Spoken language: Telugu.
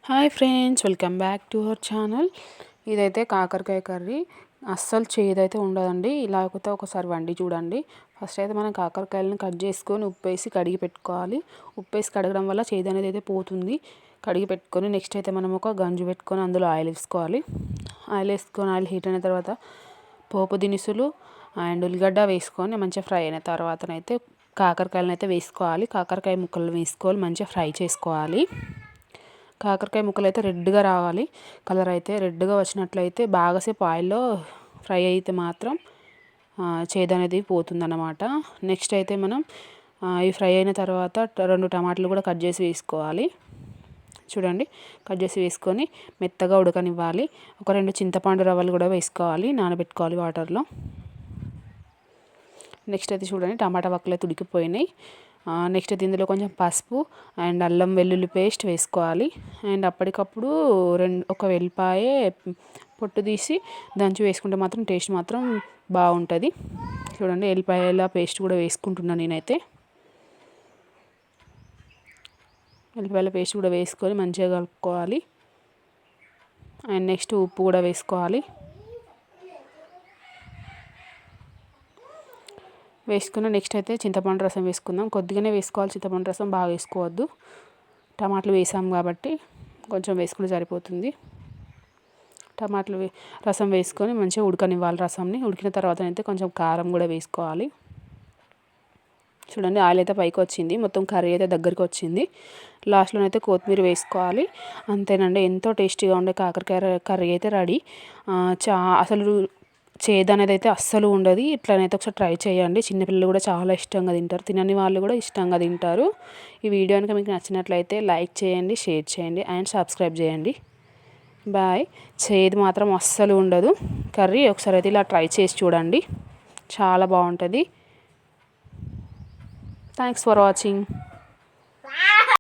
Hi friends, welcome back to our channel. ఇదైతే కాకరకాయ కర్రీ. అస్సలు చేదైతే ఉండదండి. ఇలాగైతే ఒకసారి వండి చూడండి. ఫస్ట్ అయితే మనం కాకరకాయలను కట్ చేసుకొని ఉప్పు వేసి కడిగి పెట్టుకోవాలి. ఉప్పు వేసి కడగడం వల్ల చేదు అనేది అయితే పోతుంది. కడిగి పెట్టుకొని నెక్స్ట్ అయితే మనం ఒక గంజు పెట్టుకొని అందులో ఆయిల్ వేసుకోవాలి. ఆయిల్ హీట్ అయిన తర్వాత పోపు దినుసులు అండ్ ఉల్లిగడ్డ వేసుకొని మంచిగా ఫ్రై అయిన తర్వాతనైతే కాకరకాయలను అయితే వేసుకోవాలి. కాకరకాయ ముక్కలు వేసుకోవాలి, మంచిగా ఫ్రై చేసుకోవాలి. కాకరకాయ ముక్కలు అయితే రెడ్గా రావాలి. కలర్ అయితే రెడ్గా వచ్చినట్లయితే బాగాసేపు ఆయిల్లో ఫ్రై అయితే మాత్రం చేదు అనేది పోతుందన్నమాట. నెక్స్ట్ అయితే మనం ఇవి ఫ్రై అయిన తర్వాత 2 టమాటాలు కూడా కట్ చేసి వేసుకోవాలి. చూడండి, కట్ చేసి వేసుకొని మెత్తగా ఉడకనివ్వాలి. ఒక 2 చింతపండు రవ్వలు కూడా వేసుకోవాలి, నానబెట్టుకోవాలి వాటర్లో. నెక్స్ట్ అయితే చూడండి, టమాటా వక్కలు అయితే ఉడికిపోయినాయి. నెక్స్ట్ అయితే ఇందులో కొంచెం పసుపు అండ్ అల్లం వెల్లుల్లి పేస్ట్ వేసుకోవాలి. అండ్ అప్పటికప్పుడు ఒక వెల్లిపాయ పొట్టు తీసి దంచి వేసుకుంటే మాత్రం టేస్ట్ మాత్రం బాగుంటుంది. చూడండి, వెల్లిపాయల పేస్ట్ కూడా వేసుకుంటున్నాను నేనైతే. వెల్లిపాయల పేస్ట్ కూడా వేసుకొని మంచిగా కలుపుకోవాలి. అండ్ నెక్స్ట్ ఉప్పు కూడా వేసుకోవాలి. వేసుకున్న నెక్స్ట్ అయితే చింతపండు రసం వేసుకుందాం. కొద్దిగానే వేసుకోవాలి చింతపండు రసం, బాగా వేసుకోవద్దు. టమాటాలు వేసాం కాబట్టి కొంచెం వేసుకుంటే సరిపోతుంది. టమాటాలు రసం వేసుకొని మంచిగా ఉడకనివ్వాలి. రసంని ఉడికిన తర్వాత అయితే కొంచెం కారం కూడా వేసుకోవాలి. చూడండి, ఆయిల్ అయితే పైకి వచ్చింది, మొత్తం కర్రీ అయితే దగ్గరికి వచ్చింది. లాస్ట్లోనైతే కొత్తిమీర వేసుకోవాలి. అంతేనండి, ఎంతో టేస్టీగా ఉండే కాకరకాయ కర్రీ అయితే రెడీ. అసలు చేదు అనేది అయితే అస్సలు ఉండదు. ఇట్లనైతే ఒకసారి ట్రై చేయండి. చిన్నపిల్లలు కూడా చాలా ఇష్టంగా తింటారు, తినని వాళ్ళు కూడా ఇష్టంగా తింటారు. ఈ వీడియో కనుక మీకు నచ్చినట్లయితే లైక్ చేయండి, షేర్ చేయండి అండ్ సబ్స్క్రైబ్ చేయండి. బాయ్. చేదు మాత్రం అస్సలు ఉండదు కర్రీ. ఒకసారి అయితే ఇలా ట్రై చేసి చూడండి, చాలా బాగుంటుంది. Thanks for watching.